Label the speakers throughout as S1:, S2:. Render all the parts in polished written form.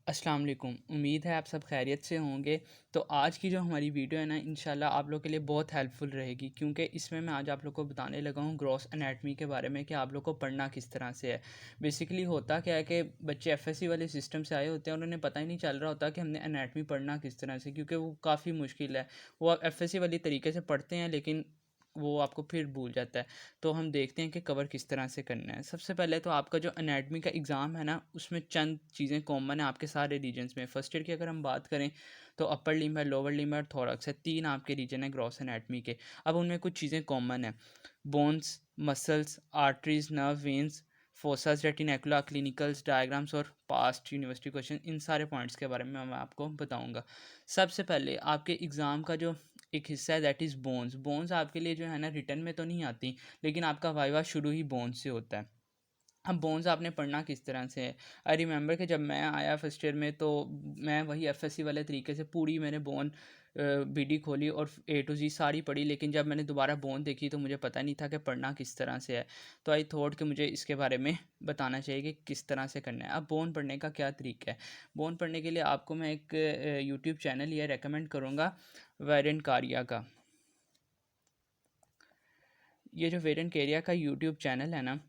S1: अस्सलाम वालेकुम। उम्मीद है आप सब खैरियत से होंगे। तो आज की जो हमारी वीडियो है ना, इंशाल्लाह आप लोग के लिए बहुत हेल्पफुल रहेगी, क्योंकि इसमें मैं आज आप लोग को बताने लगा हूँ ग्रॉस एनाटमी के बारे में कि आप लोग को पढ़ना किस तरह से है। बेसिकली होता क्या है कि बच्चे एफएससी वाले सिस्टम से आए होते हैं और उन्हें पता ही नहीं चल रहा होता कि हमने एनाटमी पढ़ना किस तरह से, क्योंकि वो काफ़ी मुश्किल है। वो एफएससी वाली तरीके से पढ़ते हैं लेकिन वो आपको फिर भूल जाता है। तो हम देखते हैं कि कवर किस तरह से करना है। सबसे पहले तो आपका जो एनाटमी का एग्ज़ाम है ना, उसमें चंद चीज़ें कॉमन है आपके सारे रीजन्स में। फर्स्ट ईयर की अगर हम बात करें तो अपर लिम्ब है, लोअर लिम्ब है और थोरैक्स है। 3 आपके रीजन है ग्रॉस एनाटमी के। अब उनमें कुछ चीज़ें कॉमन है। Bones, muscles, arteries, nerve, veins, fossas, retinacula, clinicals, diagrams और पास्ट यूनिवर्सिटी क्वेश्चन, इन सारे पॉइंट्स के बारे में मैं आपको बताऊंगा। सबसे पहले आपके एग्ज़ाम का जो एक हिस्सा है दैट इज़ बोन्स। बोन्स आपके लिए जो है ना रिटर्न में तो नहीं आती, लेकिन आपका वाइवा शुरू ही बोन्स से होता है। अब बोन्स आपने पढ़ना किस तरह से है। आई रिमेंबर कि जब मैं आया फर्स्ट ईयर में तो मैं वही एफएससी वाले तरीके से पूरी मैंने बोन बीडी खोली और ए टू जी सारी पढ़ी, लेकिन जब मैंने दोबारा बोन देखी तो मुझे पता नहीं था कि पढ़ना किस तरह से है। तो आई थॉट कि मुझे इसके बारे में बताना चाहिए कि किस तरह से करना है। अब बोन पढ़ने का क्या तरीका है। बोन पढ़ने के लिए आपको मैं एक यूट्यूब चैनल ये रेकमेंड करूँगा, वेरेन कारिया का। ये जो वेरेन केरिया का यूट्यूब चैनल है ना,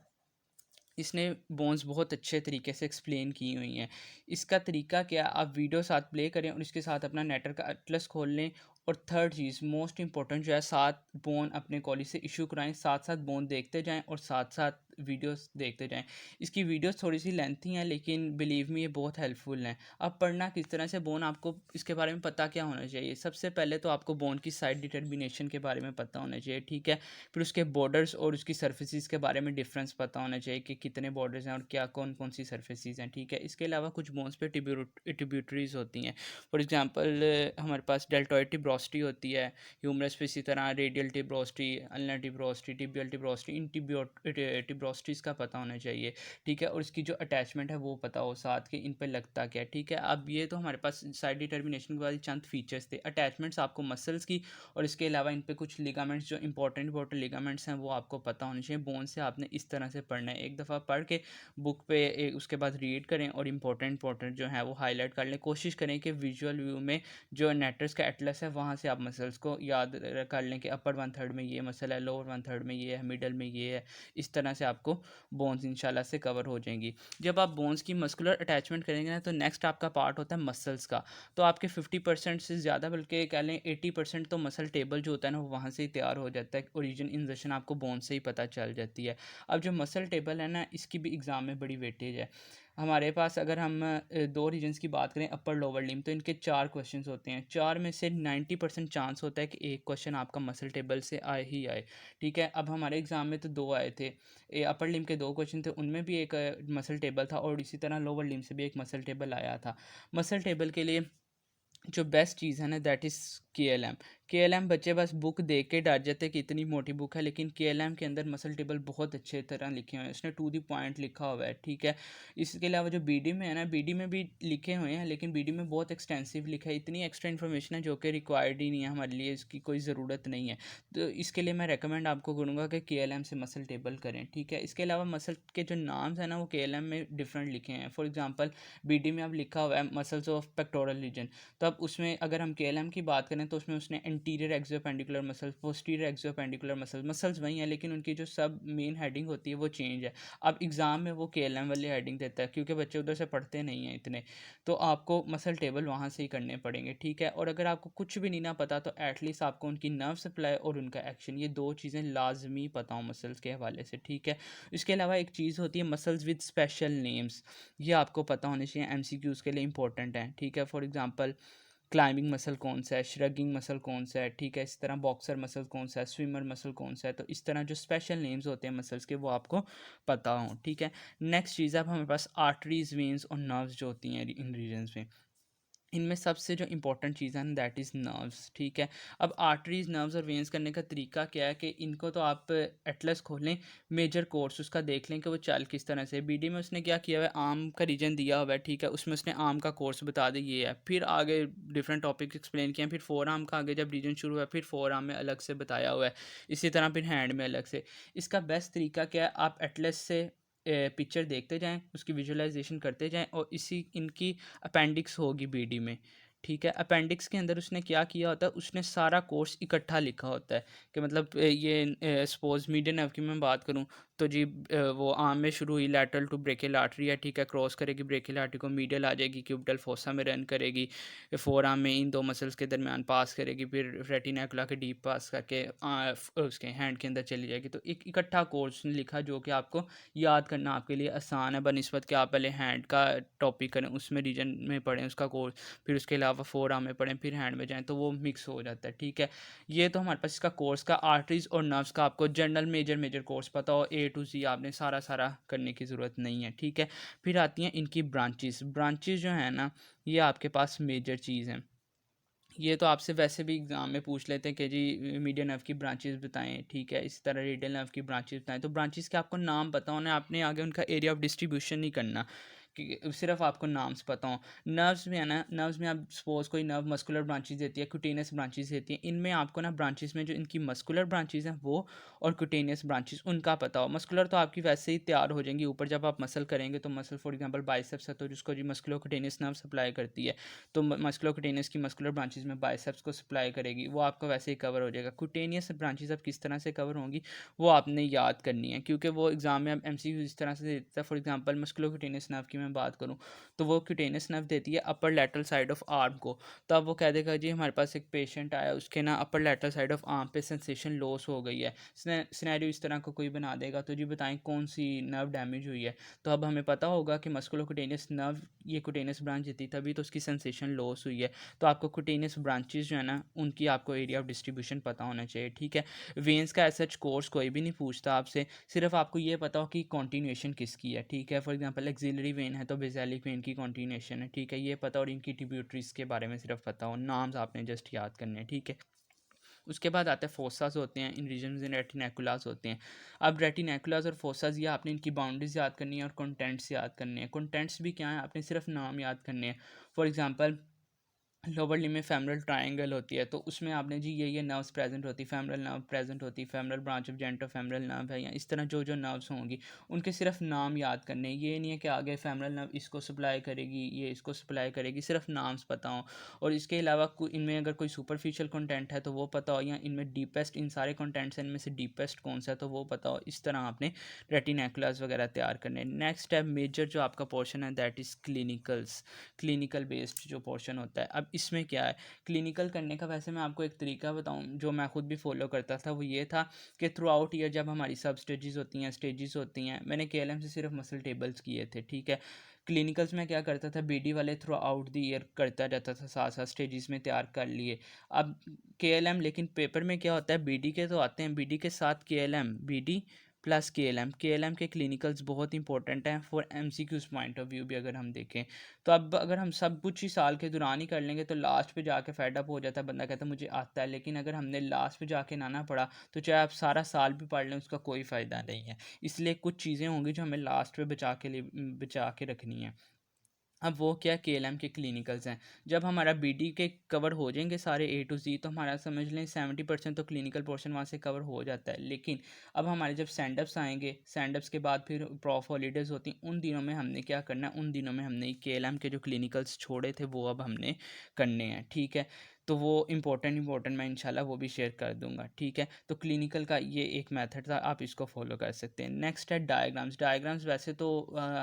S1: इसने बोन्स बहुत अच्छे तरीके से एक्सप्लेन की हुई हैं। इसका तरीका क्या, आप वीडियो साथ प्ले करें और इसके साथ अपना नेटर का एटलस खोल लें। और थर्ड चीज़ मोस्ट इंपॉर्टेंट जो है, साथ बोन अपने कॉलेज से इशू कराएं, साथ साथ बोन देखते जाएं और साथ साथ वीडियोस देखते जाएं। इसकी वीडियोस थोड़ी सी लेंथी हैं लेकिन बिलीव मी ये बहुत हेल्पफुल हैं। अब पढ़ना किस तरह से, बोन आपको इसके बारे में पता क्या होना चाहिए। सबसे पहले तो आपको बोन की साइड डिटर्मिनेशन के बारे में पता होना चाहिए, ठीक है। फिर उसके बॉर्डर्स और उसकी सर्फेसिस के बारे में डिफरेंस पता होना चाहिए कि कितने बॉर्डर्स हैं और क्या कौन कौन सी सर्फेसिस हैं, ठीक है। इसके अलावा कुछ बोन्स पे ट्रिब्यूटरीज होती हैं। फॉर एग्जांपल हमारे पास डेल्टॉइड टिब्रोस्टी होती है, ह्यूमरस पे इसी तरह रेडियल टिब्रोस्टी, अल्नर टिब्रोस्टी, टिबियल टिब्रोस्टी, इन टिब्रोस्टीज का पता होना चाहिए, ठीक है। और इसकी जो अटैचमेंट है वो पता हो साथ के, इन पर लगता क्या है, ठीक है। अब ये तो हमारे पास साइड डिटर्मिनेशन के बाद चंद फीचर्स थे। अटैचमेंट्स आपको मसल्स की और इसके अलावा इन पे कुछ लिगामेंट्स जो इंपॉर्टेंट लिगामेंट्स हैं वो आपको पता होने चाहिए। बोन से आपने इस तरह से पढ़ना है, एक दफ़ा पढ़ के बुक पे उसके बाद रीड करें और इंपॉर्टेंट जो है वो हाईलाइट कर लें। कोशिश करें कि विजुअल व्यू में जो नेटर्स का एटलस है वहाँ से आप मसल्स को याद कर लें कि अपर 1/3 में ये मसल है, लोअर 1/3 में ये है, मिडल में ये है। इस तरह से आपको बोन्स इंशाल्लाह से कवर हो जाएंगी। जब आप बोन्स की मस्कुलर अटैचमेंट करेंगे ना, तो नेक्स्ट आपका पार्ट होता है मसल्स का। तो आपके 50% से ज़्यादा, बल्कि कह लें 80% तो मसल टेबल जो होता है ना वो वहाँ से ही तैयार हो जाता है। ओरिजिन इंजर्शन आपको बोन से ही पता चल जाती है। अब जो मसल टेबल है ना, इसकी भी एग्ज़ाम में बड़ी वेटेज है। हमारे पास अगर हम दो रीजन्स की बात करें, अपर लोअर लिम्ब, तो इनके 4 क्वेश्चंस होते हैं। 4 में से 90% चांस होता है कि एक क्वेश्चन आपका मसल टेबल से आए ही आए, ठीक है। अब हमारे एग्ज़ाम में तो 2 आए थे। अपर लिम्ब के 2 क्वेश्चन थे, उनमें भी एक मसल टेबल था और इसी तरह लोअर लिम्ब से भी एक मसल टेबल आया था। मसल टेबल के लिए जो बेस्ट चीज़ है ना दैट इज़ केएलएम। केएलएम बच्चे बस बुक देख के डर जाते हैं कि इतनी मोटी बुक है, लेकिन केएलएम के अंदर मसल टेबल बहुत अच्छे तरह लिखे हुए हैं। उसने टू द पॉइंट लिखा हुआ है, ठीक है। इसके अलावा जो बीडी में है ना, बीडी में भी लिखे हुए हैं लेकिन बीडी में बहुत एक्सटेंसिव लिखा है। इतनी एक्स्ट्रा इन्फॉर्मेशन है जो कि रिक्वायर्ड ही नहीं है हमारे लिए, इसकी कोई ज़रूरत नहीं है। तो इसके लिए मैं रेकमेंड आपको करूँगा कि केएलएम से मसल टेबल करें, ठीक है। इसके अलावा मसल के जो नाम्स हैं ना वो केएलएम में डिफरेंट लिखे हैं। फॉर एग्जाम्पल बीडी में अब लिखा हुआ है मसल्स ऑफ पेक्टोरल रीजन, तो अब उसमें अगर हम केएलएम की बात करें तो उसमें उसने एंटीरियर एक्सियोपेंडिकुलर मसल, पोस्टीरियर एक्सियोपेंडिकुलर मसल्स वही हैं, लेकिन उनकी जो सब मेन हेडिंग होती है वो चेंज है। अब एग्ज़ाम में वो केएलएम वाली हेडिंग देता है क्योंकि बच्चे उधर से पढ़ते नहीं हैं इतने, तो आपको मसल टेबल वहाँ से ही करने पड़ेंगे, ठीक है। और अगर आपको कुछ भी नहीं ना पता तो एटलीस्ट आपको उनकी नर्व सप्लाई और उनका एक्शन, ये 2 चीज़ें लाजमी पता हो मसल्स के हवाले से, ठीक है। इसके अलावा एक चीज़ होती है मसल्स विद स्पेशल नेम्स, ये आपको पता होने चाहिए, एमसीक्यूज़ के लिए इंपॉर्टेंट है, ठीक है। फॉर एग्जांपल क्लाइंबिंग मसल कौन सा है, श्रगिंग मसल कौन सा है, ठीक है। इस तरह बॉक्सर मसल कौन सा है, स्विमर मसल कौन सा है। तो इस तरह जो स्पेशल नेम्स होते हैं मसल्स के वो आपको पता हों, ठीक है। नेक्स्ट चीज़, अब हमारे पास आर्टरीज, वेन्स और नर्व्स जो होती हैं इन रीजन्स में, इनमें सबसे जो इंपॉर्टेंट चीज़ है ना दैट इज़ नर्व्स, ठीक है। अब आर्टरीज, नर्व्स और वेन्स करने का तरीका क्या है कि इनको तो आप एटलस खोलें, मेजर कोर्स उसका देख लें कि वो चल किस तरह से। बीडी में उसने क्या किया हुआ है, आर्म का रीजन दिया हुआ है, ठीक है। उसमें उसने आर्म का कोर्स बता दिया ये है, फिर आगे डिफरेंट टॉपिक्स एक्सप्लेन किए हैं, फिर फोर आर्म का आगे जब रीजन शुरू हुआ है फिर फोर आर्म में अलग से बताया हुआ है, इसी तरह फिर हैंड में अलग से। इसका बेस्ट तरीका क्या है, आप एटलस से पिक्चर देखते जाएँ, उसकी विजुअलाइज़ेशन करते जाएँ और इसी इनकी अपेंडिक्स होगी बीडी में, ठीक है? अपेंडिक्स के अंदर उसने क्या किया होता है, उसने सारा कोर्स इकट्ठा लिखा होता है कि मतलब सपोज़ मीडियन नर्व की मैं बात करूँ तो जी वो आर्म में शुरू हुई लैटरल टू ब्रेकियल आर्टरी है, ठीक है? क्रॉस करेगी ब्रेकियल आर्टरी को, मीडियल आ जाएगी, क्यूबिटल फोसा में रन करेगी, फोर आर्म में इन 2 मसल्स के दरमियान पास करेगी, फिर रेटिनाकुला के डीप पास करके उसके हैंड के अंदर चली जाएगी। तो एक इकट्ठा कोर्स लिखा जो कि आपको याद करना आपके लिए आसान है बनिस्बत कि आप पहले हैंड का टॉपिक करें, उसमें रीजन में पढ़ें उसका कोर्स, फिर उसके अलावा फोर आर्म में पढ़ें, फिर हैंड में जाएँ, तो वो मिक्स हो जाता है, ठीक है? ये तो हमारे पास इसका कोर्स का आर्टरीज़ और नर्व्स का आपको जनरल मेजर कोर्स पता हो, ए टू ज़ी आपने सारा करने की ज़रूरत नहीं है, ठीक है? फिर आती हैं इनकी ब्रांचेज़। ब्रांचेज़ जो है ना, ये आपके पास मेजर चीज़ हैं। ये तो आपसे वैसे भी एग्ज़ाम में पूछ लेते हैं कि जी मीडियन नर्व की ब्रांचेज़ बताएँ, ठीक है? इसी तरह रेडियल नर्व की ब्रांचेज़ बताएँ। तो ब्रांचेज़ के आपको नाम पता होना है, आपने आगे उनका एरिया ऑफ डिस्ट्रीब्यूशन नहीं करना कि सिर्फ़ आपको नाम्स पता हों। नर्व्स में है ना, नर्व्स में आप सपोज़ कोई नर्व मस्कुलर ब्रांचेज़ देती है, क्यूटेनियस ब्रांचेज़ देती है। इनमें आपको ना ब्रांचेज़ में जो इनकी मस्कुलर ब्रांचेज़ हैं वो और क्यूटेनियस ब्रांचेज़ उनका पता हो। मस्कुलर तो आपकी वैसे ही तैयार हो जाएँगी ऊपर जब आप मसल करेंगे, तो मसल फॉर एग्ज़ाम्पल बाइसेप्स है तो जिसको जी मस्कुलो क्यूटेनियस नर्व सप्लाई करती है। तो मस्कुलोक्यूटेनियस की मस्कुलर ब्रांचेस में बाइसेप्स को सप्लाई करेगी, वो आपका वैसे ही कवर हो जाएगा। क्यूटेनियस ब्रांचेस अब किस तरह से कवर होंगी वो आपने याद करनी है, क्योंकि वो एग्जाम में अब एमसीक्यू इस तरह से देता है। फॉर एग्जांपल मस्कुलोक्यूटेनियस नर्व की मैं बात करूँ तो वो क्यूटेनियस नर्व देती है अपर लैटरल साइड ऑफ आर्म को। तो अब वो कह देगा जी हमारे पास एक पेशेंट आया, उसके ना अपर लैटरल साइड ऑफ आर्म पे सेंसेशन लॉस हो गई है, सिनेरियो इस तरह को कोई बना देगा, तो जी बताएं कौन सी नर्व डैमेज हुई है। तो अब हमें पता होगा कि मस्कुलोक्यूटेनियस नर्व ये क्यूटेनियस ब्रांच देती तभी तो उसकी सेंसेशन लॉस हुई है। तो आपको क्यूटेनियस ब्रांचेस जो है ना उनकी आपको एरिया ऑफ डिस्ट्रीब्यूशन पता होना चाहिए, ठीक है? वेन्स का एज सच कोर्स कोई भी नहीं पूछता आपसे, सिर्फ आपको ये पता हो कि कॉन्टिन्यूएशन किसकी है, ठीक है? फॉर एग्जांपल एक्सिलरी वेन है तो बेसिलिक वेन की कॉन्टिन्यूएशन है, ठीक है? ये पता और इनकी ट्रिब्यूटरीज के बारे में सिर्फ पता हो, नाम्स आपने जस्ट याद करने हैं, ठीक है? उसके बाद आते हैं फोसास होते हैं, इन रीजन्स इन रेटिनैकुलास होते हैं। अब रेटिनैकुलास और फोसास ये आपने इनकी बाउंड्रीज याद करनी है और कंटेंट्स याद करने हैं। कंटेंट्स भी क्या है, आपने सिर्फ नाम याद करने हैं। फॉर एग्जांपल लोअर लिम्ब में फेमरल ट्रायंगल होती है, तो उसमें आपने जी ये नर्व्स प्रेजेंट होती है, फेमरल नर्व प्रेजेंट होती है, femoral branch of genitofemoral nerve है, या इस तरह जो जो नर्व्स होंगी उनके सिर्फ नाम याद करने। ये नहीं है कि आगे फेमरल नर्व इसको सप्लाई करेगी, ये इसको सप्लाई करेगी, सिर्फ नाम्स पता हो। और इसके अलावा इनमें अगर कोई सुपरफिशियल कंटेंट है तो वो पता हो, या इनमें डीपेस्ट, इन सारे कंटेंट्स इनमें से डीपेस्ट कौन सा है तो वो पता हो। इस तरह आपने रेटिनैकुलर्स वगैरह तैयार करने। नेक्स्ट है मेजर जो आपका पोर्शन है that is clinicals, clinical based जो पोर्शन होता है। अब इसमें क्या है, क्लिनिकल करने का वैसे मैं आपको एक तरीका बताऊं जो मैं खुद भी फॉलो करता था, वो ये था कि थ्रू आउट ईयर जब हमारी सब स्टेजेस होती हैं, स्टेजेस होती हैं, मैंने केएलएम से सिर्फ मसल टेबल्स किए थे, ठीक है? क्लिनिकल्स में क्या करता था, बीडी वाले थ्रू आउट द ईयर करता जाता था, साथ साथ स्टेजेस में तैयार कर लिए। अब केएलएम लेकिन पेपर में क्या होता है, बीडी के तो आते हैं, बीडी के साथ KLM, BD plus KLM, KLM के क्लिनिकल्स बहुत इंपॉर्टेंट हैं for MCQs point of view भी अगर हम देखें। तो अब अगर हम सब कुछ ही साल के दौरान ही कर लेंगे तो लास्ट पे जाके फेड अप हो जाता है, बंदा कहता है मुझे आता है, लेकिन अगर हमने लास्ट पे जाके ना पढ़ा तो चाहे आप सारा साल भी पढ़ लें उसका कोई फ़ायदा नहीं है। इसलिए कुछ चीज़ें होंगी जो हमें लास्ट पे बचा के रखनी है। अब वो क्या केएलएम के क्लिनिकल्स हैं। जब हमारा बीडी के कवर हो जाएंगे सारे ए टू ज़ी तो हमारा समझ लें 70% तो क्लिनिकल पोर्शन वहाँ से कवर हो जाता है। लेकिन अब हमारे जब स्टैंडअप्स आएंगे, स्टैंडअप्स के बाद फिर प्रॉफ हॉलीडेज़ होती हैं, उन दिनों में हमने क्या करना है, उन दिनों में हमने केएलएम के जो क्लिनिकल्स छोड़े थे वो अब हमने करने हैं, ठीक है? तो वो इंपॉर्टेंट मैं इंशाल्लाह वो भी शेयर कर दूंगा, ठीक है? तो क्लिनिकल का ये एक मेथड था, आप इसको फॉलो कर सकते हैं। नेक्स्ट है डायग्राम्स। डायग्राम्स वैसे तो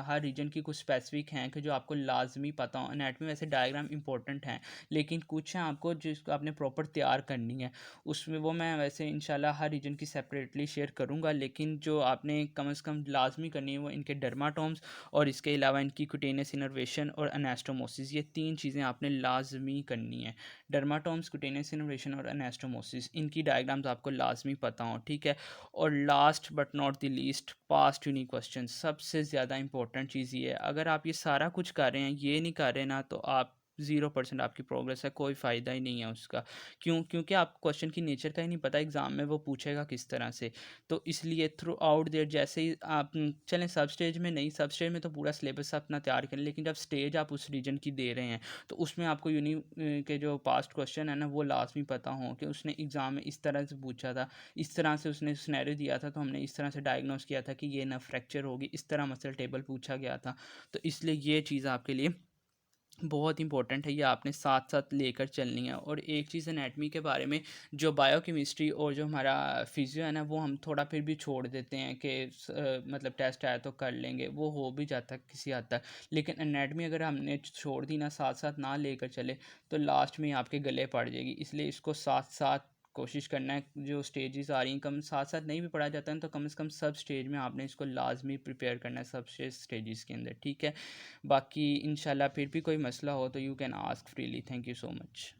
S1: हर रीजन की कुछ स्पेसिफिक हैं कि जो आपको लाजमी पता हो। एनाटमी वैसे डायग्राम इंपॉर्टेंट हैं, लेकिन कुछ हैं आपको जिसको आपने प्रॉपर तैयार करनी है, उसमें वो मैं वैसे इंशाल्लाह हर रीजन की सेपरेटली शेयर करूँगा। लेकिन जो आपने कम से कम लाजमी करनी है वो इनके डर्माटोम्स और इसके अलावा इनकी क्यूटेनियस इनर्वेशन और एनास्टोमोसिस, ये 3 चीज़ें आपने लाजमी करनी है। डर्माटोम्स, क्यूटेनियस इनर्वेशन और एनास्टोमोसिस, इनकी डायग्राम्स आपको लाजमी पता हो, ठीक है? और last but not the least, past unique question सबसे ज़्यादा इंपॉर्टेंट चीज़ ये है। अगर आप ये सारा कुछ कर रहे हैं, ये नहीं कर रहे ना, तो आप 0% आपकी प्रोग्रेस है, कोई फ़ायदा ही नहीं है उसका। क्यों? क्योंकि आपको क्वेश्चन की नेचर का ही नहीं पता एग्ज़ाम में वो पूछेगा किस तरह से। तो इसलिए थ्रू आउट देयर जैसे ही आप चलें सब स्टेज में नहीं, सब स्टेज में तो पूरा सिलेबस अपना तैयार करें, लेकिन जब स्टेज आप उस रीजन की दे रहे हैं, तो उसमें आपको के जो पास्ट क्वेश्चन है ना, वो लाज़मी पता हों कि उसने एग्ज़ाम में इस तरह से पूछा था, इस तरह से उसने सिनेरियो दिया था, तो हमने इस तरह से डायग्नोस किया था कि ये ना फ्रैक्चर होगी, इस तरह मसल टेबल पूछा गया था। तो इसलिए ये चीज़ आपके लिए बहुत इंपॉर्टेंट है, ये आपने साथ साथ लेकर चलनी है। और एक चीज़ एनाटमी के बारे में, जो बायोकेमिस्ट्री और जो हमारा फिजियो है ना, वो हम थोड़ा फिर भी छोड़ देते हैं कि मतलब टेस्ट आया तो कर लेंगे, वो हो भी जाता है किसी हद तक। लेकिन एनाटमी अगर हमने छोड़ दी ना, साथ साथ ना लेकर चले, तो लास्ट में आपके गले पड़ जाएगी। इसलिए इसको साथ साथ कोशिश करना है। जो स्टेजेस आ रही हैं, कम साथ साथ नहीं भी पढ़ा जाता है तो कम से कम सब स्टेज में आपने इसको लाजमी प्रिपेयर करना है, सब स्टेजेस के अंदर, ठीक है। बाकी इंशाल्लाह फिर भी कोई मसला हो तो you can ask freely. Thank you so much.